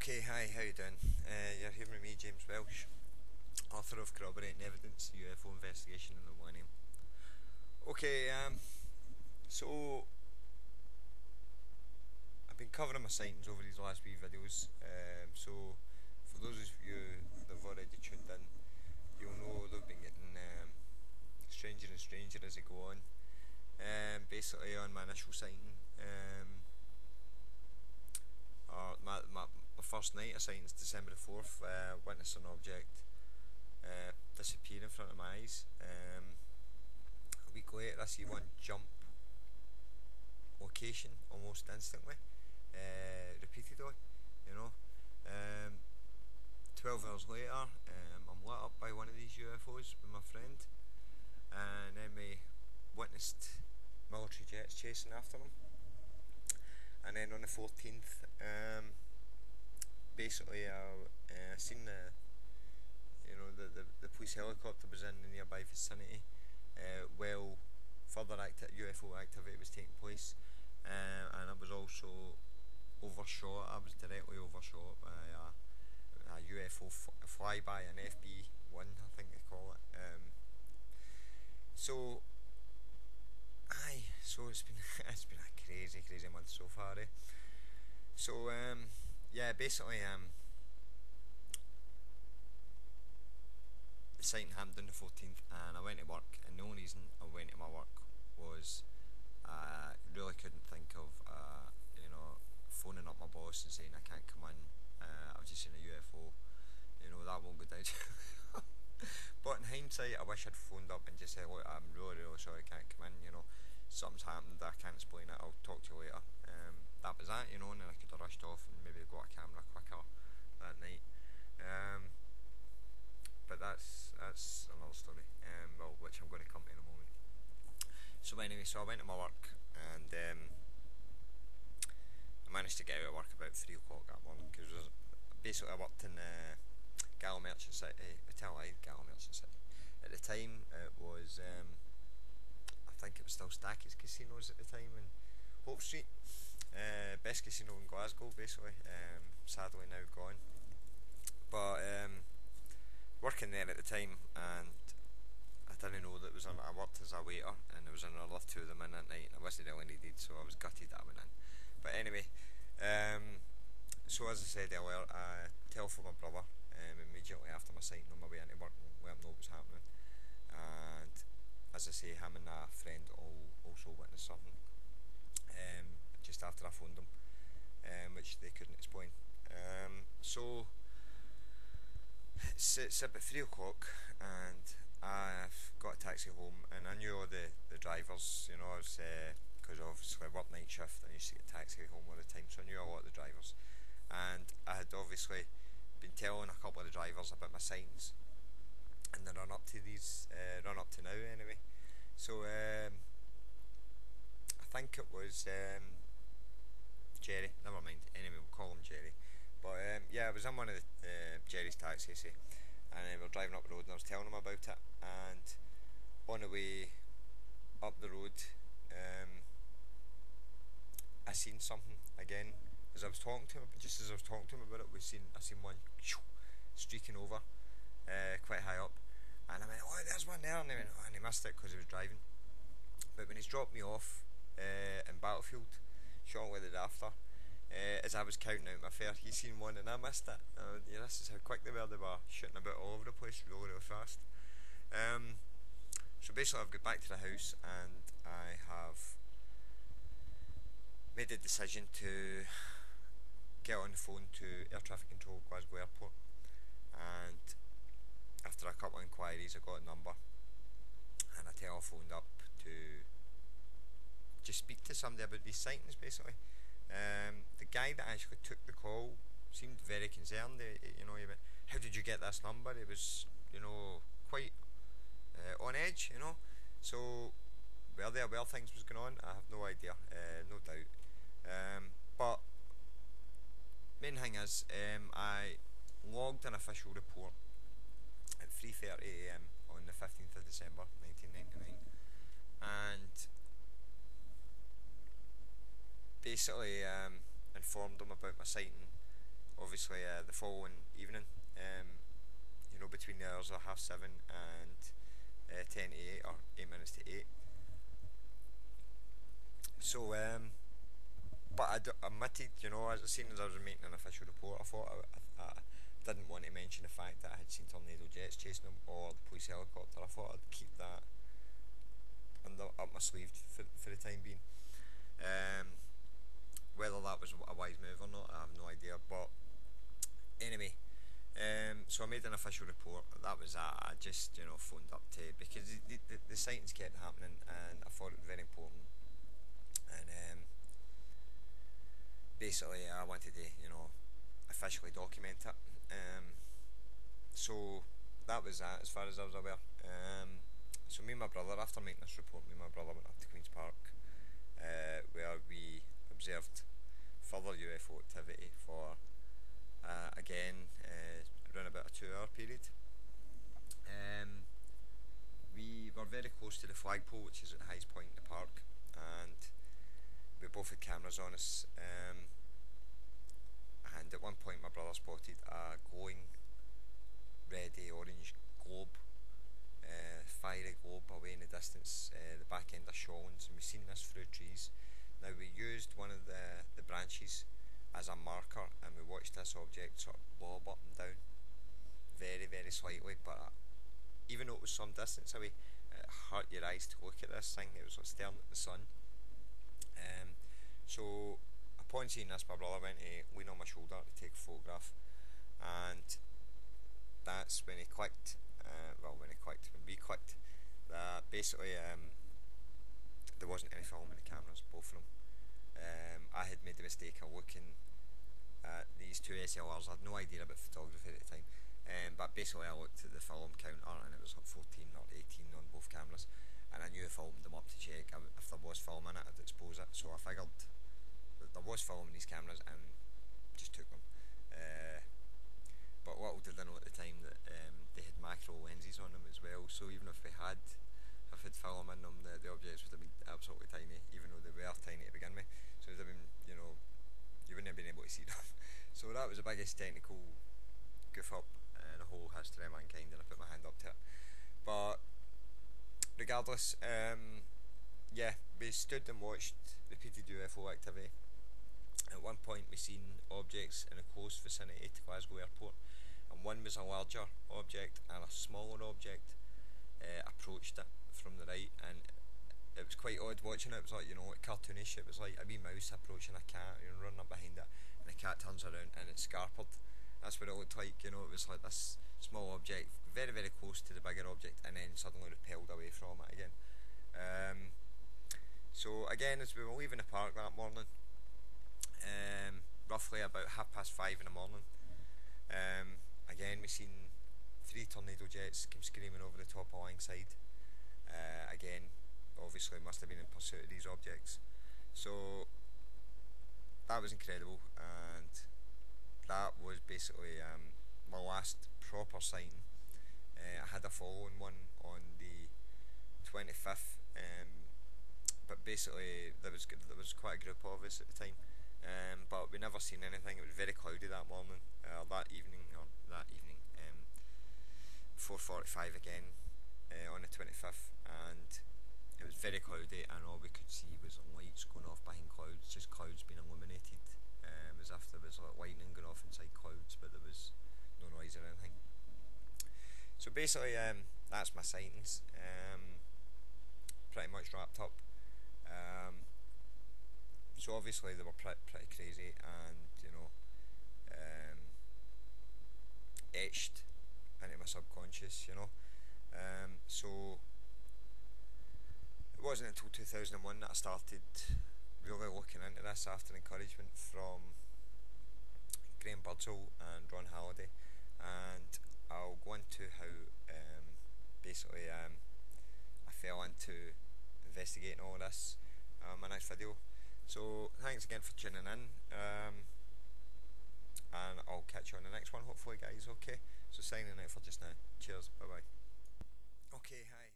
Okay, hi, how you doing? You're here with me, James Welsh, author of Corroborating Evidence, the UFO Investigation in the Millennium. Okay, so I've been covering my sightings over these last few videos. So for those of you that have already tuned in, you'll know they've been getting stranger and stranger as they go on. Basically, on my initial sighting, my first night of sightings, December the 4th, witnessed an object disappear in front of my eyes. A week later, I see one jump location almost instantly, repeatedly, you know. 12 hours later, I'm lit up by one of these UFOs with my friend, and then we witnessed military jets chasing after them. And then on the 14th, basically, I seen the police helicopter was in the nearby vicinity, while further UFO activity was taking place, and I was also overshot. I was directly overshot by a UFO flyby, an FB1, I think they call it. So it's been it's been a crazy month so far. So yeah, basically the sighting happened on the 14th, and I went to work, and the only reason I went to my work was I really couldn't think of phoning up my boss and saying I can't come in, I've just seen a UFO, that won't go down. But in hindsight, I wish I'd phoned up and just said, look, I'm really sorry I can't come in, something's happened, I can't explain it, I'll talk to you later. That was that, and then I could have rushed off and maybe got a camera quicker that night. But that's another story, which I'm going to come to in a moment. So anyway, I went to my work, and I managed to get out of work about 3 o'clock that morning, because basically I worked in Gallo Merchant City, Gallo Merchant City. At the time, it was, I think it was still Stacky's Casinos at the time in Hope Street. Best casino in Glasgow, basically. Sadly now gone. But working there at the time, and I didn't know that I worked as a waiter, and there was another 2 of them in that night, and I wasn't really needed, so I was gutted that I went in. But anyway, so as I said earlier, I telephoned my brother immediately after my sighting on my way into work and let him know what was happening. And as I say, him and a friend also witnessed something just after I phoned them, which they couldn't explain. So it's about 3 o'clock, and I've got a taxi home, and I knew all the drivers, I was, because obviously I work night shift, and I used to get a taxi home all the time, so I knew a lot of the drivers. And I had obviously been telling a couple of the drivers about my sightings and the run up to now anyway. So I think it was Jerry, never mind, anyway, we'll call him Jerry. But yeah, I was in one of Jerry's taxis, and we were driving up the road, and I was telling him about it. And on the way up the road, I seen something again. As I was talking to him, about it, I seen one streaking over quite high up, and I went, oh, there's one there, and he missed it because he was driving. But when he's dropped me off in Battlefield shortly thereafter, as I was counting out my fare, he seen one and I missed it. This is how quick they were shooting about all over the place really fast. So basically I've got back to the house, and I have made the decision to get on the phone to Air Traffic Control Glasgow Airport, and after a couple of inquiries I got a number, and I telephoned up to just speak to somebody about these sightings basically. The guy that actually took the call seemed very concerned. He went, how did you get this number? It was, quite on edge, So were there things was going on? I have no idea, no doubt. But main thing is, I logged an official report at 3:30 AM on the 15th of December 1999, and basically informed them about my sighting obviously the following evening, between the hours of 7:30 and 10 to 8, or 8 minutes to 8. So, but I admitted, as soon as I was making an official report, I thought I didn't want to mention the fact that I had seen tornado jets chasing them or the police helicopter. I thought I'd keep that up my sleeve for the time being. Whether that was a wise move or not, I have no idea. But anyway, so I made an official report. That was that. I just phoned up to, because the sightings kept happening, and I thought it was very important. And basically, I wanted to officially document it. So that was that, as far as I was aware. So me and my brother, after making this report, me and my brother went up to Queen's Park, where we observed further UFO activity for again around about a 2-hour period. We were very close to the flagpole, which is at the highest point in the park, and we both had cameras on us. And at one point, my brother spotted a glowing reddy orange globe, fiery globe away in the distance, the back end of Shawlands, and we seen this through trees. Now, we used one of the branches as a marker, and we watched this object sort of bob up and down very, very slightly, but even though it was some distance away, it hurt your eyes to look at this thing. It was like staring at the sun. So upon seeing this, my brother went to lean on my shoulder to take a photograph, and that's when he clicked. When we clicked, that basically there wasn't any film in the cameras, both of them. I had made the mistake of looking at these two SLRs. I had no idea about photography at the time, but basically I looked at the film counter, and it was like 14 or 18 on both cameras, and I knew I filmed them up to check if there was film in it, I'd expose it. So I figured that there was film in these cameras and just took them. But little did I know at the time that they had macro lenses on them as well, so even if had film in them, the objects would have been absolutely tiny, even though they were tiny to begin with. So it would have been, you wouldn't have been able to see them. So that was the biggest technical goof up in the whole history of mankind, and I put my hand up to it. But regardless, we stood and watched repeated UFO activity. At one point we seen objects in a close vicinity to Glasgow Airport, and one was a larger object, and a smaller object approached it from the right, and it was quite odd watching it. It was like, cartoonish. It was like a wee mouse approaching a cat, running up behind it, and the cat turns around and it's scarpered. That's what it looked like. It was like this small object very, very close to the bigger object, and then suddenly repelled away from it again. So again, as we were leaving the park that morning, roughly about 5:30 in the morning, again we seen 3 tornado jets come screaming over the top of Langside. Again, obviously must have been in pursuit of these objects. So that was incredible, and that was basically my last proper sighting. I had a following one on the 25th, but basically there was quite a group of us at the time, but we never seen anything. It was very cloudy that morning, that evening, 4:45 again on the 25th, and it was very cloudy, and all we could see was lights going off behind clouds, just clouds being illuminated, as if there was like lightning going off inside clouds, but there was no noise or anything. So basically, that's my sightings. Pretty much wrapped up. So obviously they were pretty crazy, and etched into my subconscious. So it wasn't until 2001 that I started really looking into this, after encouragement from Graham Birdsall and Ron Halliday, and I'll go into how basically I fell into investigating all this in my next video. So thanks again for tuning in, and I'll catch you on the next one hopefully, guys. Okay, so signing out for just now. Cheers, bye bye. Okay, hi.